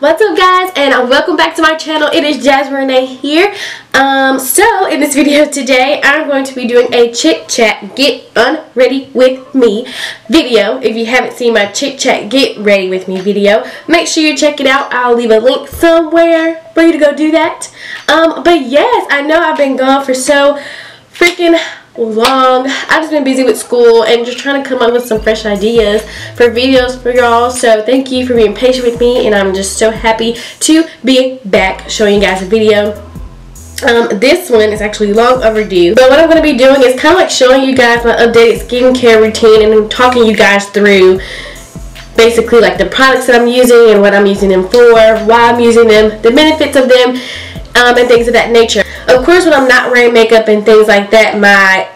What's up, guys, and welcome back to my channel. It is Jasmine Renee here. So in this video today, I'm going to be doing a chit chat get unready with me video. If you haven't seen my chit chat get ready with me video, make sure you check it out. I'll leave a link somewhere for you to go do that. But yes, I know I've been gone for so freaking long. I've just been busy with school and just trying to come up with some fresh ideas for videos for y'all. So thank you for being patient with me, and I'm just so happy to be back showing you guys a video. This one is actually long overdue, but what I'm going to be doing is kind of like showing you guys my updated skincare routine and talking you guys through basically like the products that I'm using and what I'm using them for, why I'm using them, the benefits of them, and things of that nature. Of course, when I'm not wearing makeup and things like that, my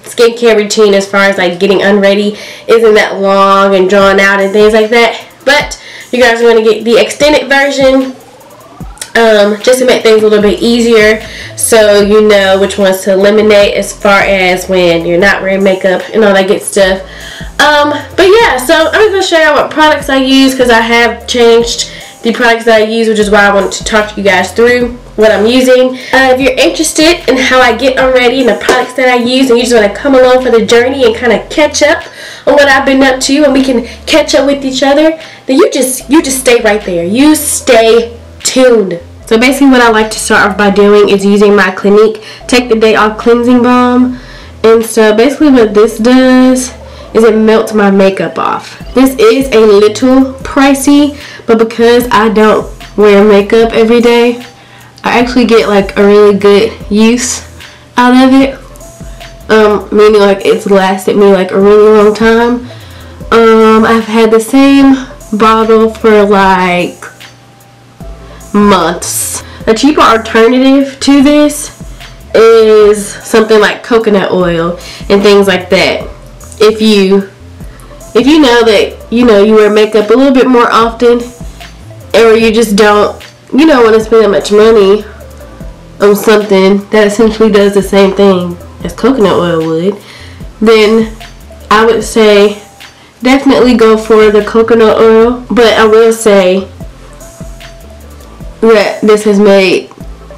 skincare routine as far as like getting unready isn't that long and drawn out and things like that. But you guys are going to get the extended version just to make things a little bit easier, so you know which ones to eliminate as far as when you're not wearing makeup and all that good stuff. But yeah, so I'm just going to show you what products I use, because I have changed the products that I use, which is why I wanted to talk to you guys through what I'm using. If you're interested in how I get unready and the products that I use, and you just want to come along for the journey and kind of catch up on what I've been up to, and we can catch up with each other, then you just stay right there. You stay tuned. So basically what I like to start off by doing is using my Clinique Take the Day Off Cleansing Balm. And so basically what this does is it melts my makeup off. This is a little pricey, but because I don't wear makeup every day, I actually get like a really good use out of it. Meaning like it's lasted me like a really long time. I've had the same bottle for like months. A cheaper alternative to this is something like coconut oil and things like that. If you know that you wear makeup a little bit more often, or you just don't want to spend that much money on something that essentially does the same thing as coconut oil would, then I would say definitely go for the coconut oil. But I will say that this has made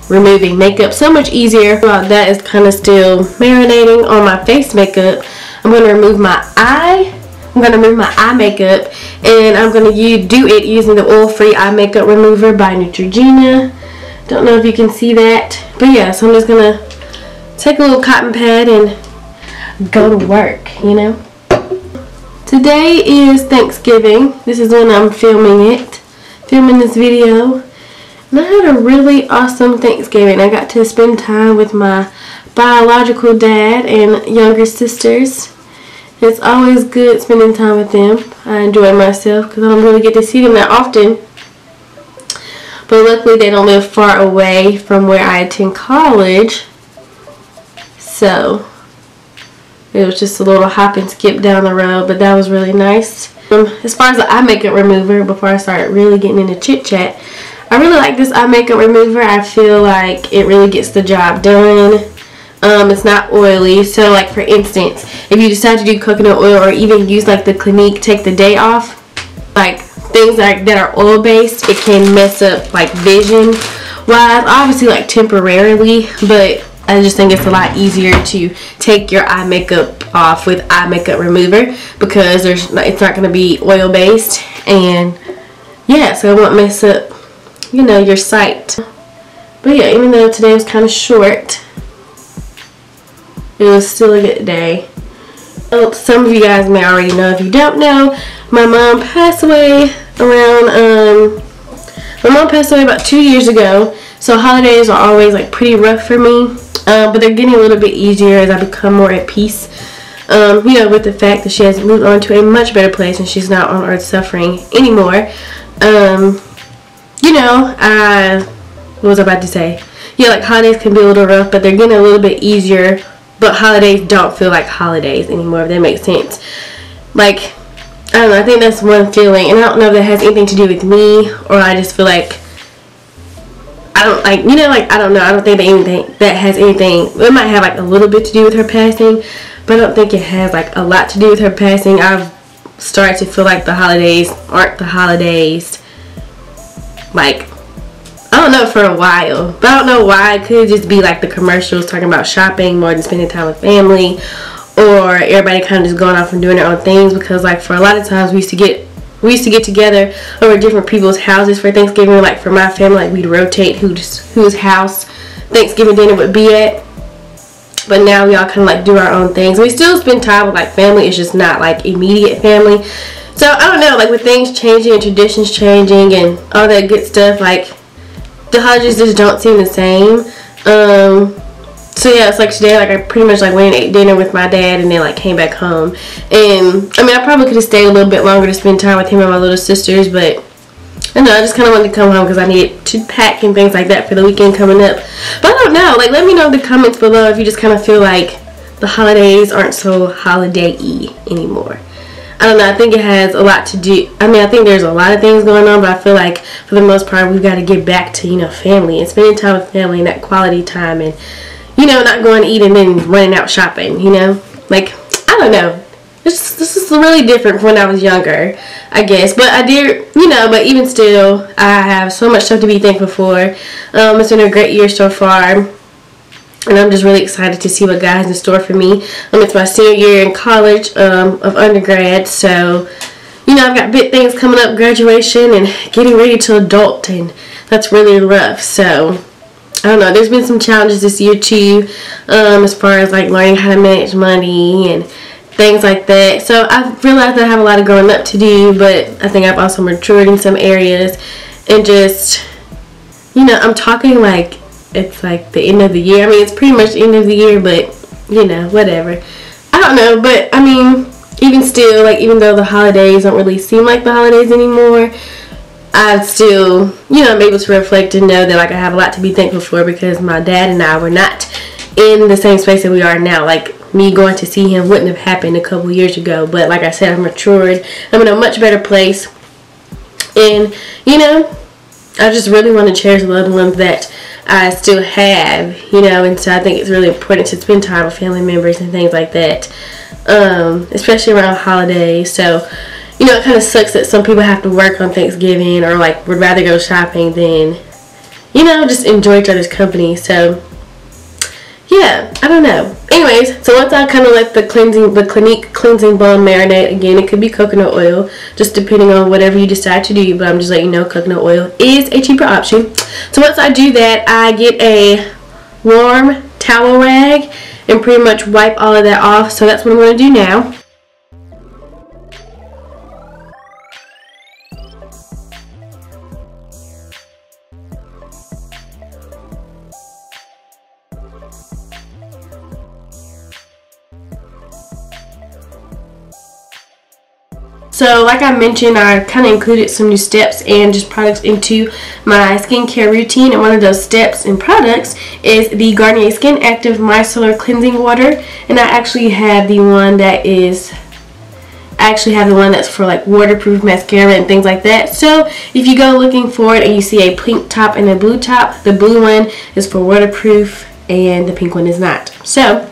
removing makeup so much easier. While that is kind of still marinating on my face makeup, I'm going to remove my eye. I'm going to remove my eye makeup, and I'm going to do it using the oil-free eye makeup remover by Neutrogena. Don't know if you can see that, but yeah, so I'm just going to take a little cotton pad and go to work, Today is Thanksgiving. This is when I'm filming this video. And I had a really awesome Thanksgiving. I got to spend time with my biological dad and younger sisters. It's always good spending time with them. I enjoy myself because I don't really get to see them that often. But luckily they don't live far away from where I attend college. So it was just a little hop and skip down the road, but that was really nice. As far as the eye makeup remover, before I started really getting into chit chat, I really like this eye makeup remover. I feel like it really gets the job done. It's not oily, so like for instance, if you decide to do coconut oil or even use like the Clinique Take the Day Off, like things that are oil based, it can mess up like vision wise, obviously like temporarily, but I just think it's a lot easier to take your eye makeup off with eye makeup remover, because it's not going to be oil based, and yeah, so it won't mess up your sight. But yeah, even though today was kind of short, it was still a good day. Oh, some of you guys may already know. If you don't know, my mom passed away about 2 years ago, so holidays are always like pretty rough for me, but they're getting a little bit easier as I become more at peace, with the fact that she has moved on to a much better place and she's not on earth suffering anymore. What was I about to say? Yeah, like holidays can be a little rough, but they're getting a little bit easier. But holidays don't feel like holidays anymore, if that makes sense. Like, I don't know, I think that's one feeling, and I don't know if that has anything to do with me, or I just feel like, I don't know, I don't think that has anything, it might have like a little bit to do with her passing, but I don't think it has like a lot to do with her passing. I've started to feel like the holidays aren't the holidays like, I don't know, for a while. But I don't know why. It could just be like the commercials talking about shopping more than spending time with family, or everybody kind of just going off and doing their own things. Because like for a lot of times we used to get together over different people's houses for Thanksgiving. Like for my family, like we'd rotate whose house Thanksgiving dinner would be at. But now we all kind of like do our own things. We still spend time with like family. It's just not like immediate family. So I don't know, like with things changing and traditions changing and all that good stuff, like the holidays just don't seem the same. So yeah, it's like today, like I pretty much like went and ate dinner with my dad and then like came back home. And I mean, I probably could have stayed a little bit longer to spend time with him and my little sisters, but I don't know, I just kind of wanted to come home because I needed to pack and things like that for the weekend coming up. But I don't know, like let me know in the comments below if you just kind of feel like the holidays aren't so holiday-y anymore. I don't know, I think it has a lot to do. I mean, I think there's a lot of things going on, but I feel like for the most part we've got to get back to, you know, family and spending time with family and that quality time, and, you know, not going to eat and then running out shopping, you know? Like, I don't know. This is really different from when I was younger, I guess. But I did, you know, but even still, I have so much stuff to be thankful for. It's been a great year so far. And I'm just really excited to see what God has in store for me. It's my senior year in college of undergrad. So, you know, I've got big things coming up, graduation and getting ready to adult. And that's really rough. So, I don't know. There's been some challenges this year too. As far as like learning how to manage money and things like that. So, I've realized that I have a lot of growing up to do. But I think I've also matured in some areas. And just, you know, I'm talking like it's like the end of the year. I mean, it's pretty much the end of the year, but, you know, whatever. I don't know, but, I mean, even still, like, even though the holidays don't really seem like the holidays anymore, I still, you know, I'm able to reflect and know that, like, I have a lot to be thankful for because my dad and I were not in the same space that we are now. Like, me going to see him wouldn't have happened a couple years ago, but, like I said, I've matured. I'm in a much better place, and, you know, I just really want to cherish the loved ones that I still have, you know, and so I think it's really important to spend time with family members and things like that, especially around holidays. So, you know, it kind of sucks that some people have to work on Thanksgiving or, like, would rather go shopping than, you know, just enjoy each other's company. So, yeah, I don't know. Anyways, so once I kind of let the Clinique cleansing balm marinate, again, it could be coconut oil, just depending on whatever you decide to do, but I'm just letting you know coconut oil is a cheaper option. So once I do that, I get a warm towel rag and pretty much wipe all of that off. So that's what I'm going to do now. So like I mentioned, I kind of included some new steps and just products into my skincare routine, and one of those steps and products is the Garnier Skin Active Micellar Cleansing Water. And I actually have the one that is, that's for like waterproof mascara and things like that. So if you go looking for it and you see a pink top and a blue top, the blue one is for waterproof and the pink one is not. So,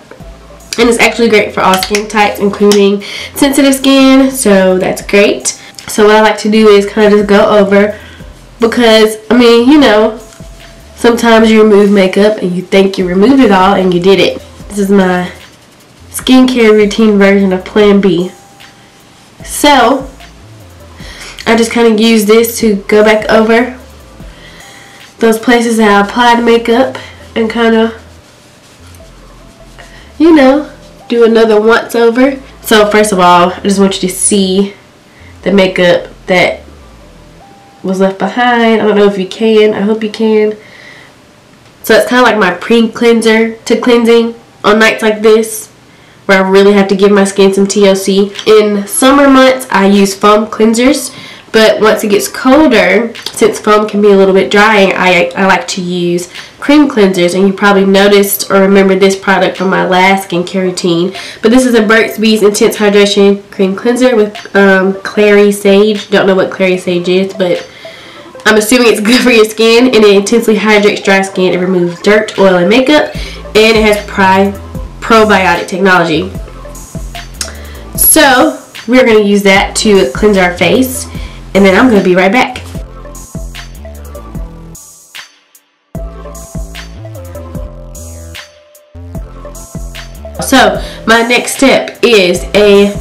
and it's actually great for all skin types, including sensitive skin, so that's great. So what I like to do is kind of just go over, because, I mean, you know, sometimes you remove makeup and you think you removed it all and you did it. This is my skincare routine version of Plan B. So, I just kind of use this to go back over those places that I applied makeup and kind of, you know, do another once over. So first of all, I just want you to see the makeup that was left behind. I don't know if you can. I hope you can. So it's kind of like my pre-cleanser to cleansing on nights like this, where I really have to give my skin some TLC. In summer months, I use foam cleansers. But once it gets colder, since foam can be a little bit drying, I like to use cream cleansers. And you probably noticed or remember this product from my last skincare routine. But this is a Burts Bees Intense Hydration Cream Cleanser with clary sage. Don't know what clary sage is, but I'm assuming it's good for your skin. And it intensely hydrates dry skin. It removes dirt, oil, and makeup. And it has probiotic technology. So we're going to use that to cleanse our face. And then I'm going to be right back. So my next step is a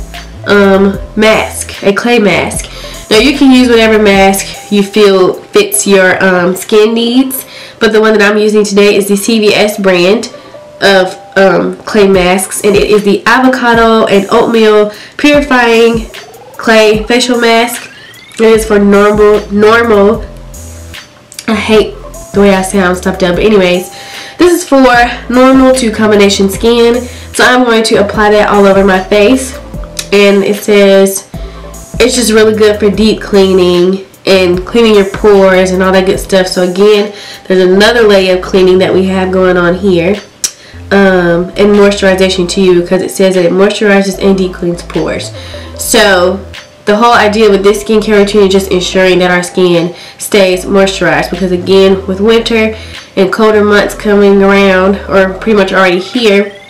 mask, a clay mask. Now you can use whatever mask you feel fits your skin needs, but the one that I'm using today is the CVS brand of clay masks, and it is the Avocado and Oatmeal Purifying Clay Facial Mask. It is for normal. I hate the way I sound stuffed up, but anyways, this is for normal to combination skin. So I'm going to apply that all over my face, and it says it's just really good for deep cleaning and cleaning your pores and all that good stuff. So again, there's another layer of cleaning that we have going on here, and moisturization too, because it says that it moisturizes and deep cleans pores. So the whole idea with this skincare routine is just ensuring that our skin stays moisturized, because again, with winter and colder months coming around, or pretty much already here,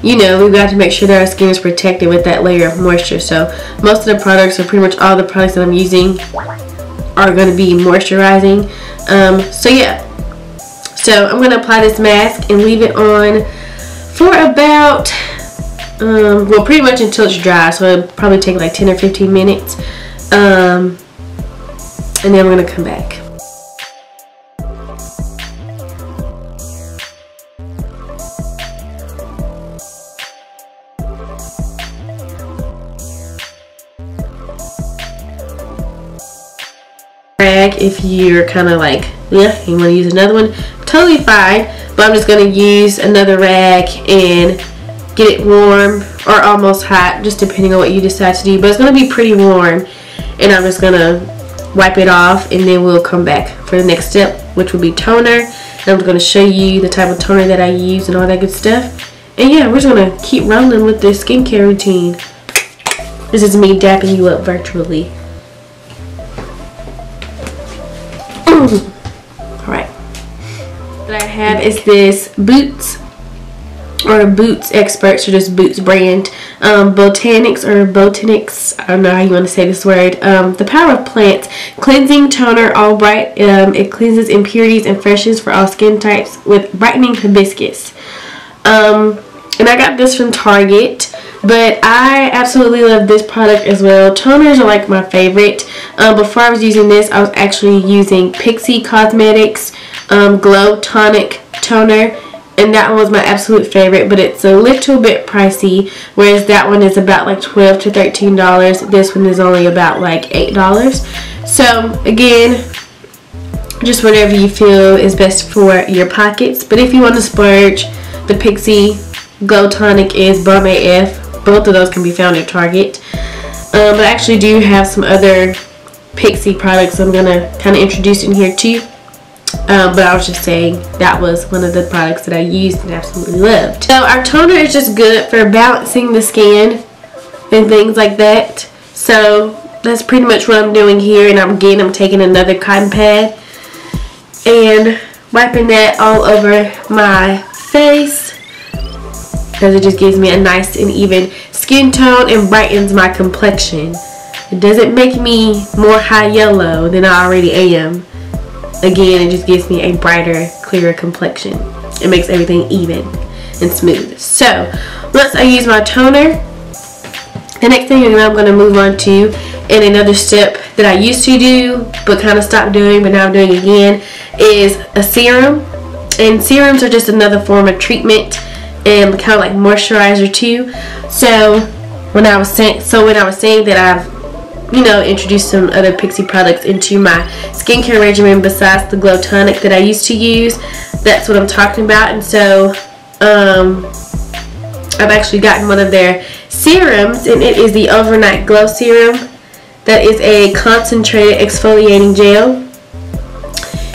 you know, we've got to make sure that our skin is protected with that layer of moisture. So most of the products, or pretty much all the products that I'm using, are going to be moisturizing. So yeah, so I'm going to apply this mask and leave it on for about well, pretty much until it's dry. So it'll probably take like 10 or 15 minutes, and then I'm going to come back. If you're kind of like, yeah, you want to use another one, totally fine, but I'm just going to use another rag and get it warm or almost hot, just depending on what you decide to do, but it's going to be pretty warm, and I'm just going to wipe it off, and then we'll come back for the next step, which will be toner, and I'm going to show you the type of toner that I use and all that good stuff. And yeah, we're just going to keep rolling with this skincare routine. This is me dapping you up virtually. Alright, what I have is this Boots, or Boots Experts, or just Boots brand, Botanics, or Botanics, I don't know how you want to say this word, the Power of Plants Cleansing Toner, all bright. It cleanses impurities and freshens for all skin types with brightening hibiscus. And I got this from Target, but I absolutely love this product as well. Toners are like my favorite. Before I was using this, I was actually using Pixi Cosmetics Glow Tonic Toner, and that one was my absolute favorite, but it's a little bit pricey, whereas that one is about like $12 to $13. This one is only about like $8. So again, just whatever you feel is best for your pockets. But if you want to splurge, the Pixi Glow Tonic is Bomb AF. Both of those can be found at Target. But I actually do have some other Pixi products I'm going to kind of introduce in here too. But I was just saying that was one of the products that I used and absolutely loved. So our toner is just good for balancing the skin and things like that. So that's pretty much what I'm doing here. And again, I'm taking another cotton pad and wiping that all over my face, because it just gives me a nice and even skin tone and brightens my complexion. It doesn't make me more high yellow than I already am. Again, it just gives me a brighter, clearer complexion. It makes everything even and smooth. So once I use my toner, the next thing I'm going to move on to, and another step that I used to do but kind of stopped doing but now I'm doing again, is a serum. And serums are just another form of treatment and kind of like moisturizer too. So when I was saying that I've, you know, introduced some other Pixi products into my skincare regimen besides the Glow Tonic that I used to use, that's what I'm talking about. And so I've actually gotten one of their serums, and it is the Overnight Glow Serum. That is a concentrated exfoliating gel,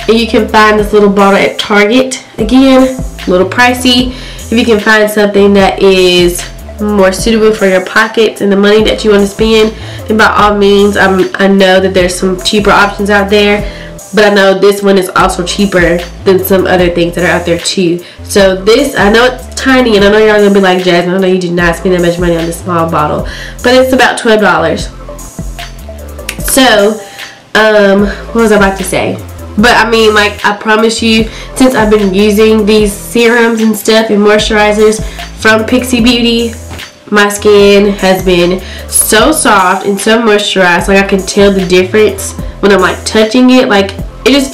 and you can find this little bottle at Target. Again, a little pricey. If you can find something that is more suitable for your pockets and the money that you want to spend, then by all means, I know that there's some cheaper options out there, but I know this one is also cheaper than some other things that are out there too. So this, I know it's tiny, and I know y'all gonna be like, Jasmine, I know you did not spend that much money on this small bottle, but it's about $12. So what was I about to say? But I mean, like, I promise you, since I've been using these serums and stuff and moisturizers from Pixi Beauty. My skin has been so soft and so moisturized. Like I can tell the difference when I'm like touching it. Like it just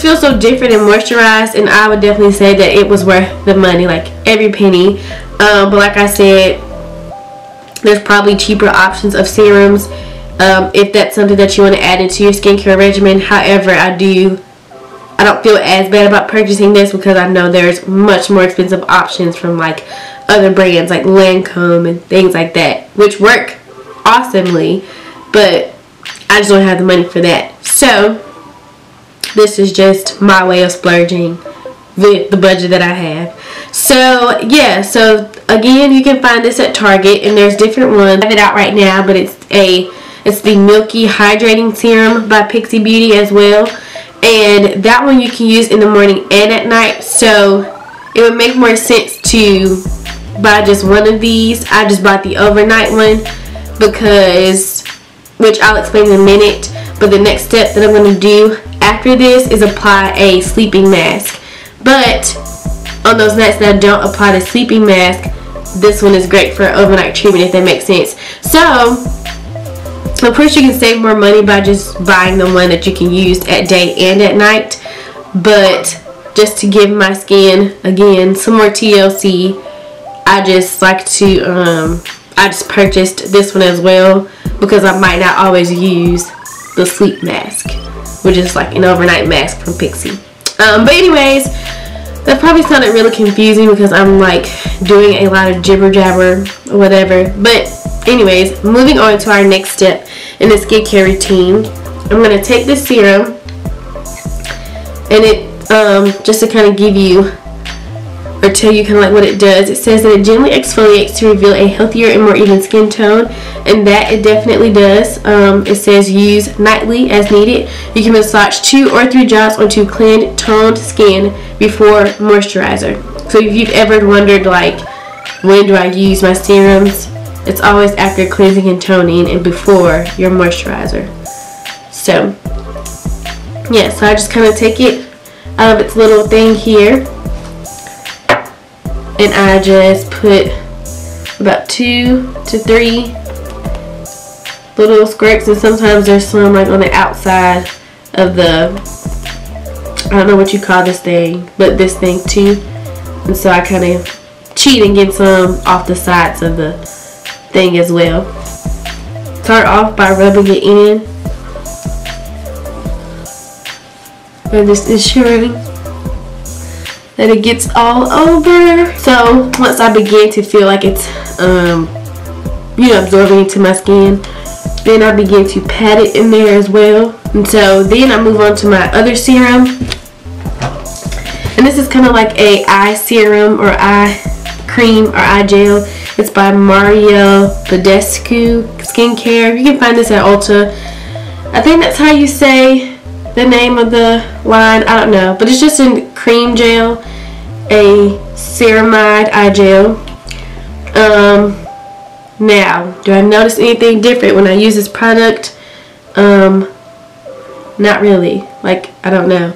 feels so different and moisturized, and I would definitely say that it was worth the money, like every penny. But like I said, there's probably cheaper options of serums if that's something that you want to add into your skincare regimen. However, I don't feel as bad about purchasing this because I know there's much more expensive options from like other brands like Lancome and things like that, which work awesomely, but I just don't have the money for that. So this is just my way of splurging with the budget that I have. So yeah, so again, you can find this at Target, and there's different ones. I have it out right now, but it's the Milky Hydrating Serum by Pixi Beauty as well, and that one you can use in the morning and at night. So it would make more sense to buy just one of these. I just bought the overnight one because, which I'll explain in a minute, but the next step that I'm going to do after this is apply a sleeping mask. But on those nights that I don't apply the sleeping mask, this one is great for overnight treatment, if that makes sense. So I'm pretty sure you can save more money by just buying the one that you can use at day and at night. But just to give my skin, again, some more TLC, I just like to, I just purchased this one as well because I might not always use the sleep mask, which is like an overnight mask from Pixi. But anyways, that probably sounded really confusing because I'm like doing a lot of jibber jabber or whatever. But anyways, moving on to our next step in the skincare routine, I'm going to take this serum, and it just to kind of give you or tell you kind of like what it does. It says that it gently exfoliates to reveal a healthier and more even skin tone, and that it definitely does. It says use nightly as needed. You can massage 2 or 3 drops onto clean, toned skin before moisturizer. So if you've ever wondered like, when do I use my serums, it's always after cleansing and toning and before your moisturizer. So yeah, so I just kind of take it out of its little thing here, and I just put about 2 to 3 little squirts, and sometimes there's some like on the outside of the, I don't know what you call this thing, but this thing too. And so I kind of cheat and get some off the sides of the thing as well. Start off by rubbing it in, and just ensuring that it gets all over. So once I begin to feel like it's absorbing into my skin, then I begin to pat it in there as well. And so then I move on to my other serum, and this is kind of like a eye serum or eye cream or eye gel. It's by Mario Badescu Skincare. You can find this at Ulta. I think that's how you say the name of the line, I don't know, but it's just a cream gel, a ceramide eye gel. Now, do I notice anything different when I use this product? Not really. Like, I don't know,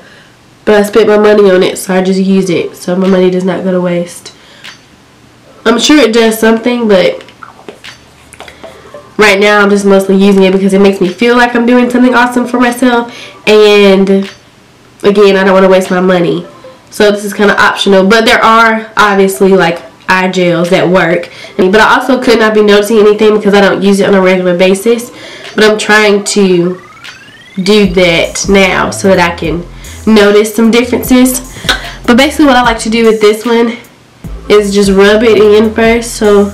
but I spent my money on it, so I just used it, so my money does not go to waste. I'm sure it does something, but right now I'm just mostly using it because it makes me feel like I'm doing something awesome for myself, and again, I don't want to waste my money, so this is kind of optional. But there are obviously like eye gels that work, but I also could not be noticing anything because I don't use it on a regular basis, but I'm trying to do that now so that I can notice some differences. But basically what I like to do with this one is just rub it in first. So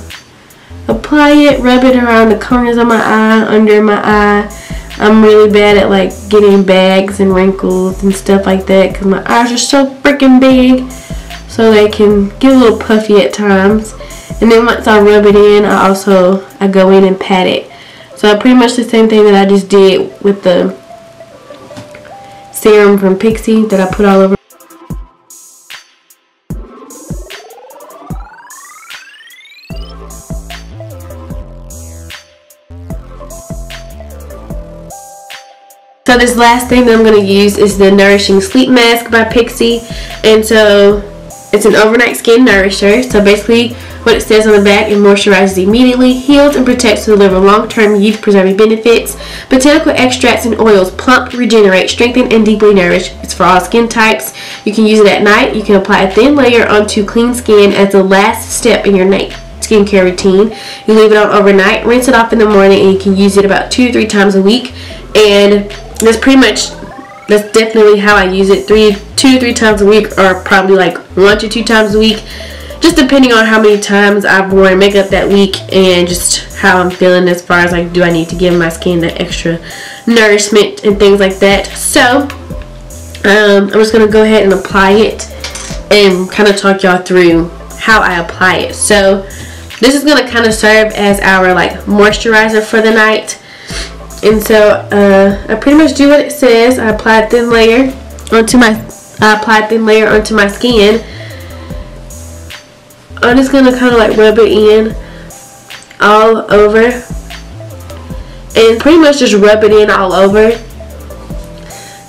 apply it, rub it around the corners of my eye, under my eye. I'm really bad at like getting bags and wrinkles and stuff like that because my eyes are so freaking big, so they can get a little puffy at times. And then once I rub it in, I go in and pat it. So pretty much the same thing that I just did with the serum from Pixi that I put all over. So this last thing that I'm going to use is the Nourishing Sleep Mask by Pixi. And so It's an overnight skin nourisher. So basically what it says on the back, it moisturizes immediately, heals and protects to deliver long-term youth preserving benefits. Botanical extracts and oils plump, regenerate, strengthen, and deeply nourish. It's for all skin types. You can use it at night. You can apply a thin layer onto clean skin as the last step in your skincare routine. You leave it on overnight, rinse it off in the morning, and you can use it about 2 to 3 times a week. And that's definitely how I use it. 2 to 3 times a week, or probably like 1 to 2 times a week, just depending on how many times I've worn makeup that week and just how I'm feeling as far as like, do I need to give my skin that extra nourishment and things like that. So I'm just gonna go ahead and apply it and kind of talk y'all through how I apply it. So this is gonna kind of serve as our like moisturizer for the night. And so I pretty much do what it says. I apply a thin layer onto my skin. I'm just gonna kind of like rub it in all over, and pretty much just rub it in all over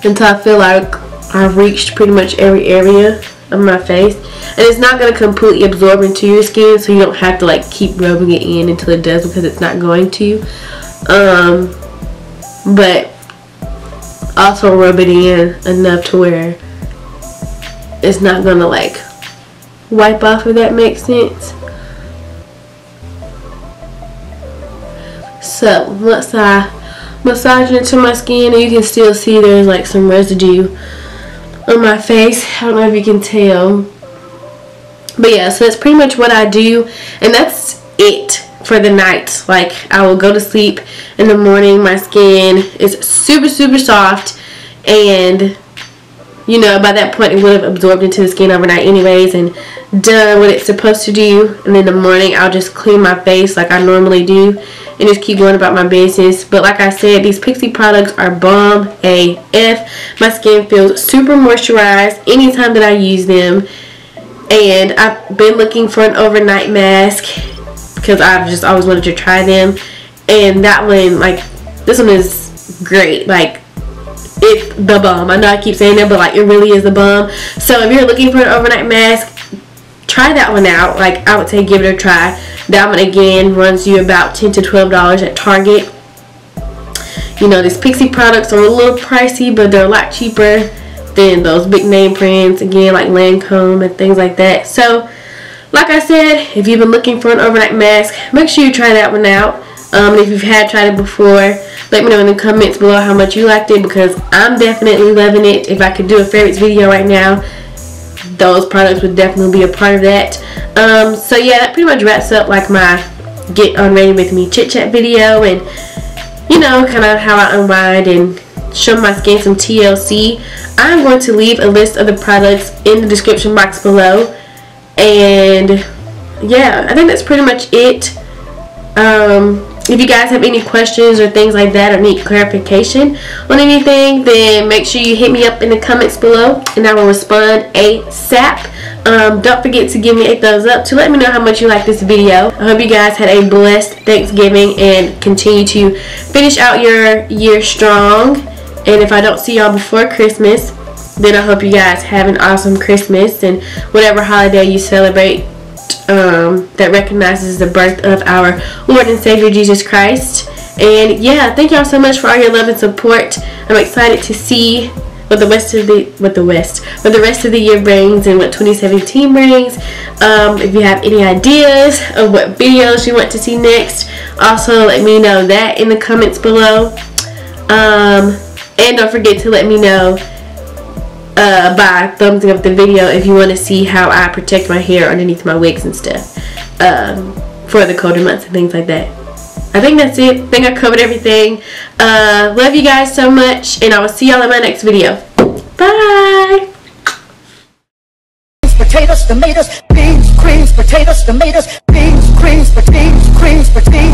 until I feel like I've reached pretty much every area of my face. And it's not going to completely absorb into your skin, so you don't have to like keep rubbing it in until it does, because it's not going to. But also rub it in enough to where it's not going to like wipe off, if that makes sense. So once I massage it into my skin, and you can still see there's like some residue on my face. I don't know if you can tell. But yeah, so that's pretty much what I do, and that's it for the night. Like, I will go to sleep in the morning, my skin is super soft, and you know, by that point it would have absorbed into the skin overnight anyways and done what it's supposed to do. And in the morning I'll just clean my face like I normally do and just keep going about my business. But like I said, these Pixi products are bomb AF. My skin feels super moisturized anytime that I use them. And I've been looking for an overnight mask because I've just always wanted to try them. And that one, like, this one is great. Like, it's the bomb. I know I keep saying that, but like, it really is the bomb. So if you're looking for an overnight mask, try that one out. Like, I would say give it a try. That one again runs you about $10 to $12 at Target. You know, these Pixi products are a little pricey, but they're a lot cheaper than those big name brands, again, like Lancome and things like that. So like I said, if you've been looking for an overnight mask, make sure you try that one out. And if you've tried it before, let me know in the comments below how much you liked it, because I'm definitely loving it. If I could do a favorites video right now, those products would definitely be a part of that. So yeah, that pretty much wraps up like my get unready with me chit chat video, and you know, kind of how I unwind and show my skin some TLC. I'm going to leave a list of the products in the description box below. And yeah, I think that's pretty much it. If you guys have any questions or things like that, or need clarification on anything, then make sure you hit me up in the comments below and I will respond ASAP. Don't forget to give me a thumbs up to let me know how much you like this video. I hope you guys had a blessed Thanksgiving and continue to finish out your year strong. And if I don't see y'all before Christmas, then I hope you guys have an awesome Christmas and whatever holiday you celebrate that recognizes the birth of our Lord and Savior Jesus Christ. And yeah, thank y'all so much for all your love and support. I'm excited to see what the rest of the year brings and what 2017 brings. If you have any ideas of what videos you want to see next, also let me know that in the comments below. And don't forget to let me know by thumbsing up the video if you want to see how I protect my hair underneath my wigs and stuff for the colder months and things like that. I think that's it. I think I covered everything. Love you guys so much, and I will see y'all in my next video. Bye! Potatoes, tomatoes, beans, creams, potatoes, tomatoes, beans, creams, potatoes, creams, potatoes.